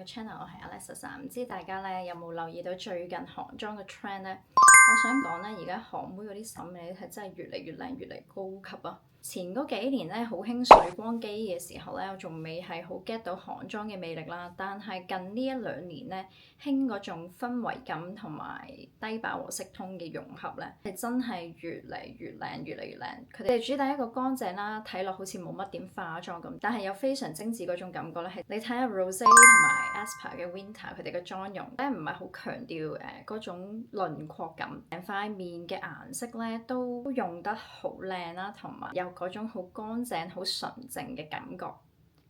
channel， 我係 Alexa。唔知大家咧有冇留意到最近韓妝嘅 trend 咧？我想講咧，而家韓妹嗰啲審美係真係越嚟越靚，越嚟高級啊！前嗰幾年咧好興水光肌嘅時候咧，我仲未係好 get 到韓妝嘅魅力啦。但係近呢一兩年咧，興嗰種氛圍感同埋低飽和色通嘅融合咧，係真係越嚟越靚，越嚟越靚。佢哋主打一個乾淨啦，睇落好似冇乜點化妝咁，但係有非常精緻嗰種感覺咧。係你睇下 Rosé 同埋 aespa 嘅 Winter 佢哋嘅妝容咧，唔係好強調嗰種輪廓感，成塊面嘅顏色咧都用得好靚啦，同埋有嗰種好乾淨、好純淨嘅感覺。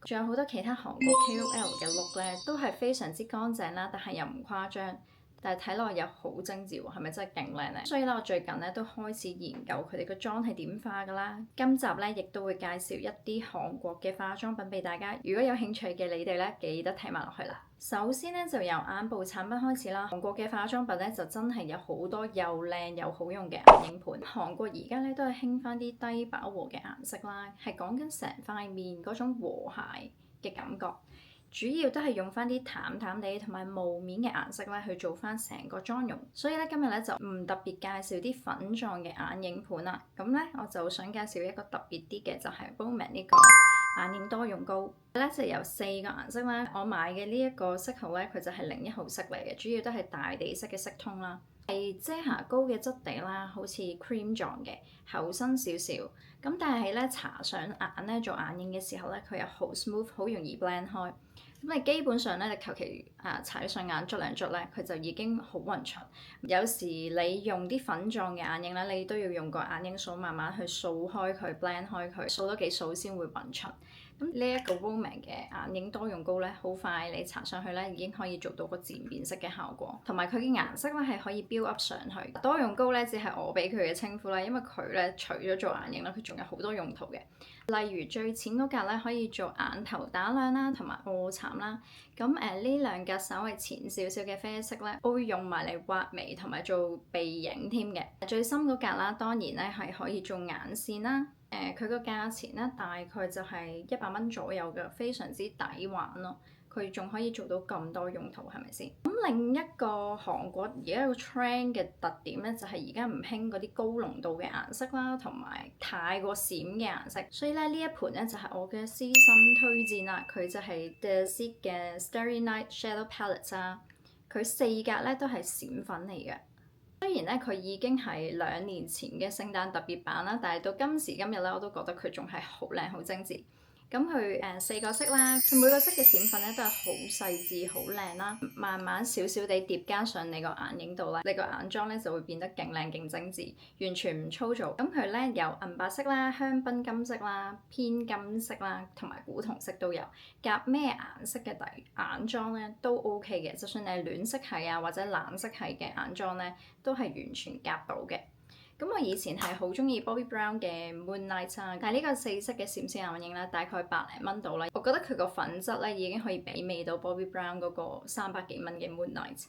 仲有好多其他韓國 KOL 嘅 look 咧，都係非常之乾淨啦，但係又唔誇張，但係睇落又好精緻喎，係咪真係勁靚咧？所以咧，我最近咧都開始研究佢哋個妝係點化㗎啦。今集咧亦都會介紹一啲韓國嘅化妝品俾大家，如果有興趣嘅你哋咧，記得睇埋落去啦。首先咧就由眼部產品開始啦。韓國嘅化妝品咧就真係有好多又靚又好用嘅眼影盤。韓國而家咧都係興翻啲低飽和嘅顏色啦，係講緊成塊面嗰種和諧嘅感覺。主要都係用翻啲淡淡地同埋霧面嘅顏色咧去做翻成個妝容，所以咧今日咧就唔特別介紹啲粉狀嘅眼影盤啦。咁咧我就想介紹一個特別啲嘅，就係 Roman 呢個眼影多用膏。咧就有4個顏色啦。我買嘅呢一個色號咧，佢就係01號色嚟嘅，主要都係大地色嘅色通啦。係遮瑕膏嘅質地啦，好似 cream 狀嘅，厚身少少。咁但係咧搽上眼咧做眼影嘅時候咧，佢又好 smooth， 好容易 blend 開。咁你基本上咧，你求其搽上眼捽兩捽咧，佢就已經好勻循。有時你用啲粉狀嘅眼影咧，你都要用個眼影掃慢慢去掃開佢 blend 開佢，掃多幾掃先會勻循。咁呢一個 Roman 嘅眼影多用膏咧，好快你搽上去咧，已經可以做到個漸變色嘅效果，同埋佢嘅顏色咧係可以 build up 上去。多用膏咧只係我俾佢嘅稱呼啦，因為佢咧除咗做眼影咧，佢仲有好多用途嘅。例如最淺嗰格咧可以做眼頭打亮啦，同埋臥蠶啦。咁呢兩格稍微淺少少嘅啡色咧，我會用埋嚟畫眉同埋做鼻影添嘅。最深嗰格啦，當然咧係可以做眼線啦。佢個價錢咧大概就係100蚊左右嘅，非常之抵玩咯。佢仲可以做到咁多用途，係咪先？咁另一個韓國而家個 trend 嘅特點咧，就係而家唔興嗰啲高濃度嘅顏色啦，同埋太過閃嘅顏色。所以咧呢一盤咧就係我嘅私心推薦啦。佢就係 Deceit 嘅 Starry Night Shadow Palette 啦。佢4格咧都係閃粉嚟嘅。雖然咧佢已經係2年前嘅聖誕特別版啦，但係到今時今日咧，我都覺得佢仲係好靚好精緻。咁佢4個色啦，佢每個色嘅閃粉咧都係好細緻、好靚啦。慢慢少少地疊加上你個眼影度啦，你個眼妝咧就會變得勁靚勁精緻，完全唔粗糙。咁佢咧有銀白色啦、香檳金色啦、偏金色啦，同埋古銅色都有。夾咩顏色嘅眼妝咧都 OK 嘅，就算你係暖色系啊或者冷色系嘅眼妝咧，都係完全夾到嘅。咁我以前係好中意 Bobbi Brown 嘅 Moonlight 啊，但係呢個4色嘅閃閃眼影咧，大概100零蚊到啦。我覺得佢個粉質咧已經可以媲美到 Bobbi Brown 嗰個300幾蚊嘅 Moonlight，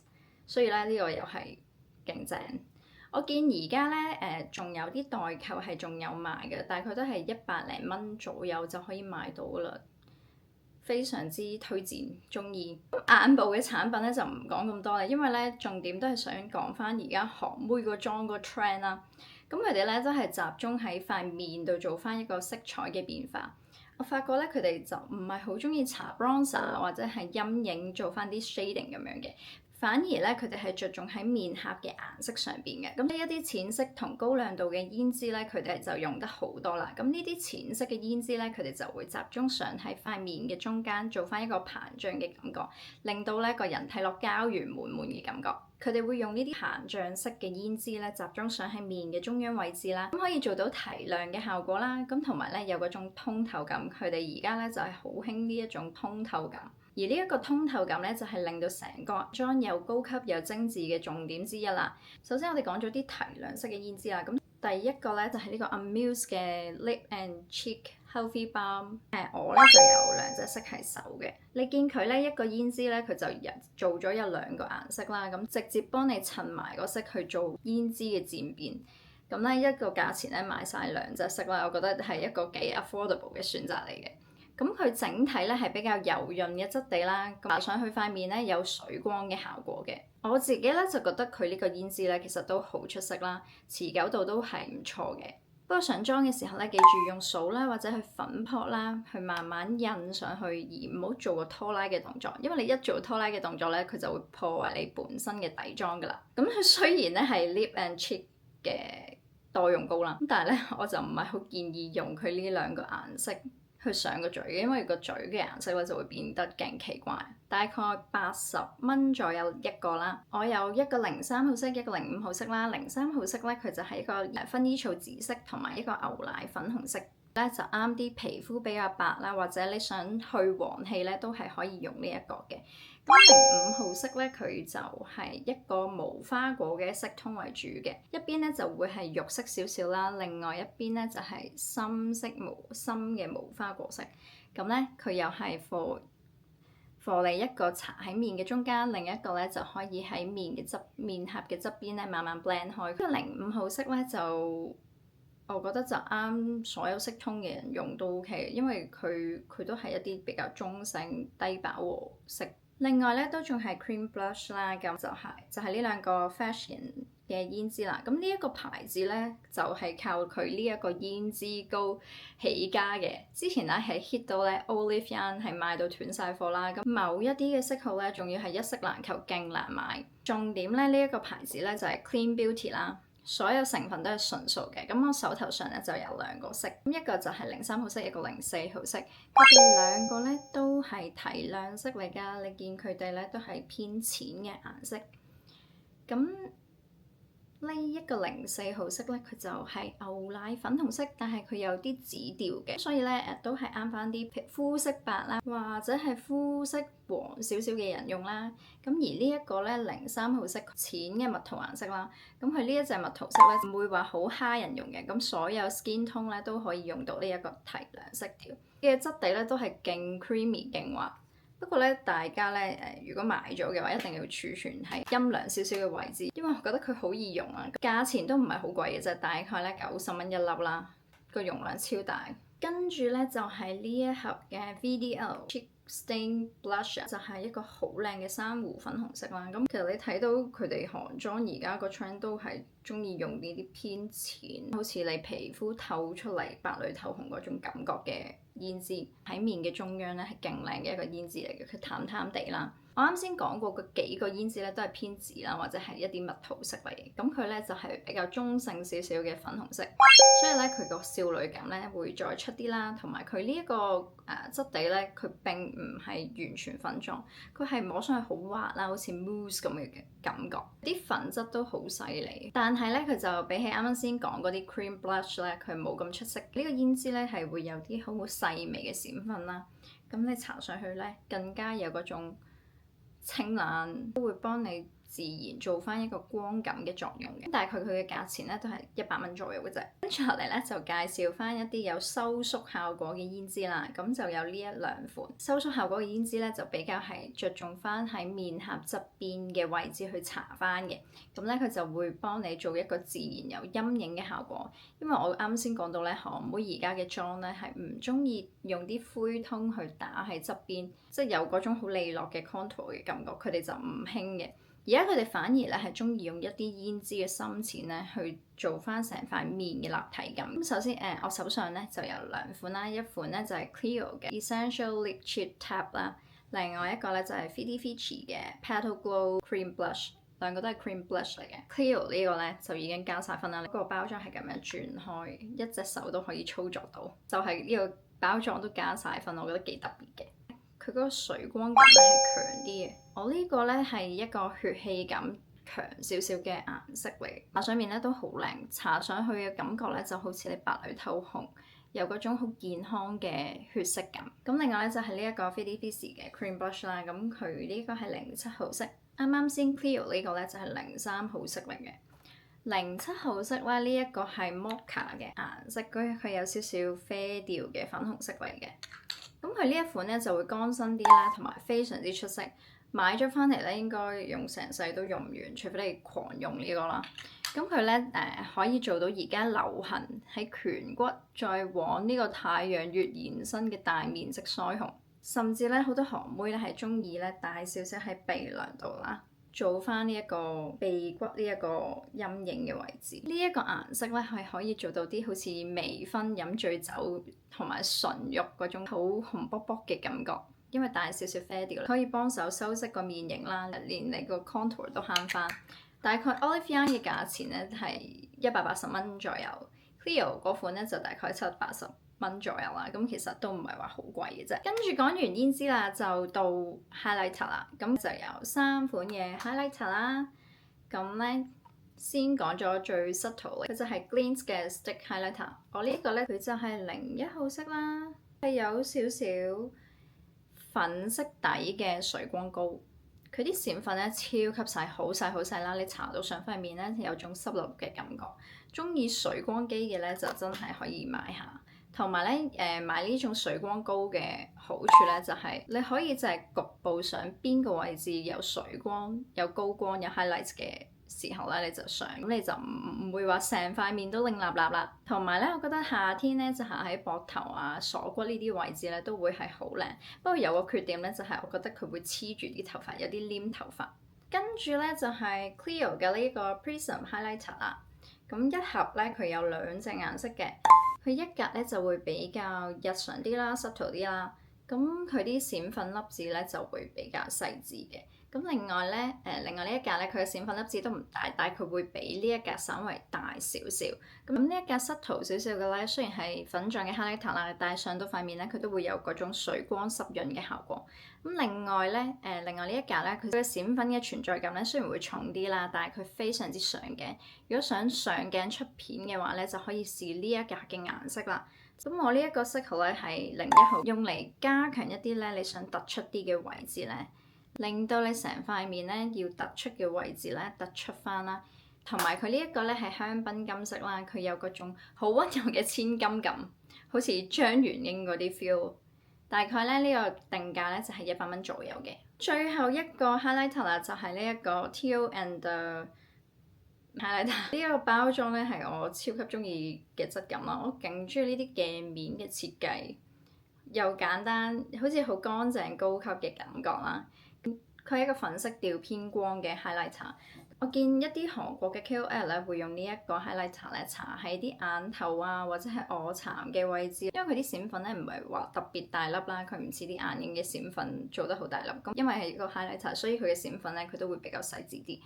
所以咧呢個又係勁正。我見而家咧仲有啲代購係仲有賣嘅，大概都係100零蚊左右就可以買到啦。非常之推薦，中意。眼部嘅產品咧就唔講咁多啦，因為咧重點都係想講翻而家韓妹個妝個 trend 啦。咁佢哋咧都係集中喺塊面度做翻一個色彩嘅變化。我發覺咧佢哋就唔係好中意搽 bronzer 或者係陰影做翻啲 shading 咁樣嘅。反而咧，佢哋係着重喺面頰嘅顏色上邊嘅。咁呢一啲淺色同高亮度嘅胭脂咧，佢哋就用得好多啦。咁呢啲淺色嘅胭脂咧，佢哋就會集中上喺塊面嘅中間，做翻一個膨脹嘅感覺，令到咧個人睇落膠原滿滿嘅感覺。佢哋會用呢啲膨脹式嘅胭脂咧，集中上喺面嘅中央位置啦，咁可以做到提亮嘅效果啦。咁同埋咧有嗰種通透感，佢哋而家咧就係好興呢一種通透感。而呢一個通透感咧，就係令到成個妝又高級又精緻嘅重點之一啦。首先我哋講咗啲提亮式嘅胭脂啦，咁第一個咧就係呢個 Amuse 嘅 Lip and Cheek Healthy Balm。我咧就有2隻色係手嘅。你見佢咧一個胭脂咧，佢就做咗有2個顏色啦，咁直接幫你襯埋個色去做胭脂嘅漸變。咁咧一個價錢咧買晒2隻色啦，我覺得係一個幾 affordable 嘅選擇嚟嘅。咁佢整體咧係比較柔潤嘅質地啦，搽上去塊面咧有水光嘅效果嘅。我自己咧就覺得佢呢個胭脂咧其實都好出色啦，持久度都係唔錯嘅。不過上妝嘅時候咧，記住用掃啦或者去粉撲啦，去慢慢印上去，而唔好做個拖拉嘅動作，因為你一做拖拉嘅動作咧，佢就會破壞你本身嘅底妝噶啦。咁佢雖然咧係 lip and cheek 嘅多用膏啦，咁但係咧我就唔係好建議用佢呢兩個顏色去上個嘴嘅，因為個嘴嘅顏色咧就會變得勁奇怪。大概80蚊左右一個啦。我有一個03號色，一個05號色啦。03號色咧佢就係一個薰衣草紫色同埋一個牛奶粉紅色咧，就啱啲皮膚比較白啦，或者你想去黃氣咧都係可以用呢一個嘅。咁05號色咧，佢就係一個無花果嘅色調為主嘅，一邊咧就會係肉色少少啦，另外一邊咧就係深嘅無花果色。咁咧佢又係for你一個搽喺面嘅中間，另一個咧就可以喺面頰嘅側邊咧慢慢 blend 開。個05號色咧就我覺得就啱所有色通嘅人用都 OK， 因為佢都係一啲比較中性低飽和色。另外咧都仲係 cream blush 啦，咁就係呢兩個 fashion 嘅胭脂啦。咁呢一個牌子咧就係靠佢呢一個胭脂膏起家嘅。之前咧係 hit 到咧 Olive Young 係賣到斷晒貨啦。咁某一啲嘅色號咧，仲要係一色難求，勁難買。重點咧呢一個牌子咧就係 Clean Beauty 啦。所有成分都係純素嘅，咁我手頭上咧就有兩個色，咁一個就係03號色，一個04號色，佢哋兩個咧都係提亮色嚟㗎，你見佢哋咧都係偏淺嘅顏色，咁呢一個04號色咧，佢就係牛奶粉紅色，但係佢有啲紫調嘅，所以咧都係啱翻啲膚色白啦，或者係膚色黃少少嘅人用啦。咁而呢一個咧03號色淺嘅蜜桃顏色啦，咁佢呢一隻蜜桃色咧唔會話好蝦人用嘅，咁所有 skin tone 咧都可以用到呢一個提亮色調嘅質地咧都係勁 creamy 勁滑。不過咧，大家咧如果買咗嘅話，一定要儲存喺陰涼少少嘅位置，因為我覺得佢好易用啊，價錢都唔係好貴嘅啫，大概咧90蚊一粒啦，個容量超大。跟住咧就係呢一盒嘅 VDL Cheek Stain Blush， 就係一個好靚嘅珊瑚粉紅色啦。咁其實你睇到佢哋韓妝而家個 trend 都係中意用呢啲偏淺，好似你皮膚透出嚟白裏透紅嗰種感覺嘅胭脂，喺面嘅中央咧係勁靚嘅一個胭脂嚟嘅，佢淡淡地啦。我啱先講過嗰幾個胭脂咧都係偏紫啦，或者係一啲蜜桃色嚟嘅，咁佢咧就係比較中性少少嘅粉紅色，所以咧佢個少女感咧會再出啲啦，同埋佢呢一個質地咧，佢並唔係完全粉狀，佢係摸上去好滑啦，好似 mousse 咁嘅感覺，啲粉質都好細膩，但係咧佢就比起啱啱先講嗰啲 cream blush 咧，佢冇咁出色。呢個胭脂咧係會有啲好細微嘅閃粉啦，咁你搽上去咧更加有嗰種清冷，都會幫你自然做翻一個光感嘅作用嘅。大概佢嘅價錢咧都係100蚊左右嘅啫。跟住落嚟咧就介紹翻一啲有收縮效果嘅胭脂啦。咁就有呢一兩款收縮效果嘅胭脂咧，就比較係着重翻喺面頰側邊嘅位置去搽翻嘅。咁咧佢就會幫你做一個自然有陰影嘅效果。因為我啱先講到咧，韓妹而家嘅妝咧係唔中意用啲灰通去打喺側邊，即係有嗰種好利落嘅 contour 嘅感覺，佢哋就唔興嘅。而家佢哋反而咧係中意用一啲胭脂嘅深淺咧去做翻成塊面嘅立體感。咁首先我手上咧就有兩款啦，一款咧就係 Clio 嘅 Essential Lip Cheat Tab 啦，另外一個咧就係 Fenty Fechi 嘅 Petal Glow Cream Blush， 兩個都係 Cream Blush 嚟嘅。Clio 呢個咧就已經加晒分啦，個包裝係咁樣轉開，一隻手都可以操作到，就係呢個包裝都加晒分，我覺得幾特別嘅。佢嗰個水光感咧係強啲嘅，我呢個咧係一個血氣感強少少嘅顏色嚟，搽上面咧都好靚，搽上去嘅感覺咧就好似你白裏透紅，有嗰種好健康嘅血色感。咁另外咧就係呢一個 Fenty Fechi 嘅 Cream Blush 啦，咁佢呢個係07號色，啱啱先 Clio 呢個咧就係03號色嚟嘅。07號色咧呢一個係 Mocha 嘅顏色，佢有少少啡調嘅粉紅色嚟嘅。咁佢呢一款咧就會乾身啲啦，同埋非常之出色。買咗翻嚟咧，應該用成世都用唔完，除非你狂用呢個啦。咁佢咧可以做到而家流行喺顴骨再往呢個太陽穴延伸嘅大面積腮紅，甚至咧好多韓妹咧係中意咧大少少喺鼻梁度啦，做翻呢一個鼻骨呢一個陰影嘅位置。呢一個顏色咧係可以做到啲好似微醺飲醉酒同埋純欲嗰種好紅卜卜嘅感覺。因為大少少啡調可以幫手修飾個面型啦，連你個 contour 都慳翻。大概 Olive Young 嘅價錢咧係180蚊左右 ，Cleo 嗰款咧就大概780蚊左右啦。咁其實都唔係話好貴嘅啫。跟住講完胭脂啦，就到 highlighter 啦。咁就有3款嘅 highlighter 啦。咁咧先講咗最 subtle 嘅，佢就係 Glint 嘅 Stick Highlighter。我呢個咧佢就係01號色啦，係有少少粉色底嘅水光膏，佢啲閃粉咧超級細，好細好細啦，你搽到上塊面咧有種濕漉漉嘅感覺。中意水光肌嘅咧就真係可以買下，同埋咧買呢種水光膏嘅好處咧就係你可以就係局部上邊個位置有水光、有高光、有 highlight 嘅時候咧，你就上，咁你就唔會話成塊面都拎立立啦。同埋咧，我覺得夏天咧就行喺膊頭啊、鎖骨呢啲位置咧都會係好靚。不過有個缺點咧就係我覺得佢會黐住啲頭髮，有啲黏頭髮。跟住咧就係 Cleo 嘅呢個 Prism Highlighter 啦。咁一盒咧佢有2隻顏色嘅，佢一格咧就會比較日常啲啦、subtle 啲啦。咁佢啲閃粉粒子咧就會比較細緻嘅。咁另外呢一格咧，佢嘅閃粉粒子都唔大，但係佢會比呢一格稍微大少少。咁呢一格濕塗少少嘅咧，雖然係粉狀嘅 highlighter 啦，但係上到塊面咧，佢都會有嗰種水光濕潤嘅效果。咁另外呢一格咧，佢嘅閃粉嘅存在感咧，雖然會重啲啦，但係佢非常之上鏡。如果想上鏡出片嘅話咧，就可以試呢一格嘅顏色啦。咁我呢一個色號咧係01號，用嚟加強一啲咧你想突出啲嘅位置咧。令到你成塊面咧要突出嘅位置咧突出翻啦，同埋佢呢一個咧係香檳金色啦，佢有嗰種好溫柔嘅千金感，好似張元英嗰啲 feel。大概咧呢個定價咧就係100蚊左右嘅。最後一個 highlighter 啦，就係呢一個 Teal and highlighter。呢個包裝咧係我超級中意嘅質感啦，我勁中意呢啲鏡面嘅設計，又簡單，好似好乾淨高級嘅感覺啦。佢係一個粉色調偏光嘅 highlighter， 我見一啲韓國嘅 KOL 咧會用呢一個 highlighter 咧搽喺啲眼頭啊或者係臥蠶嘅位置，因為佢啲閃粉咧唔係話特別大粒啦，佢唔似啲眼影嘅閃粉做得好大粒，咁因為係一個 highlighter，所以佢嘅閃粉咧佢都會比較細緻啲。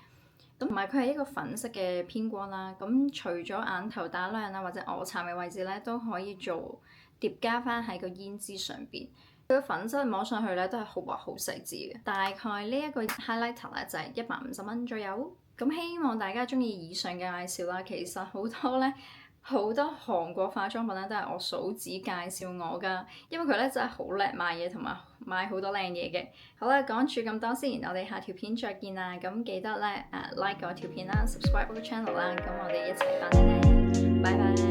咁同埋佢係一個粉色嘅偏光啦，咁除咗眼頭打亮啊或者臥蠶嘅位置咧都可以做疊加翻喺個胭脂上邊。佢個粉質摸上去咧都係好滑好細緻嘅，大概呢一個 highlighter 咧就係150蚊左右。咁希望大家中意以上嘅介紹啦。其實好多韓國化妝品咧都係我嫂子介紹我噶，因為佢咧真係好叻賣嘢同埋買好多靚嘢嘅。好啦，講住咁多先，我哋下條片再見啦。咁記得咧like我條片啦 ，subscribe 我個 channel 啦。咁我哋一齊翻嚟咧，拜拜。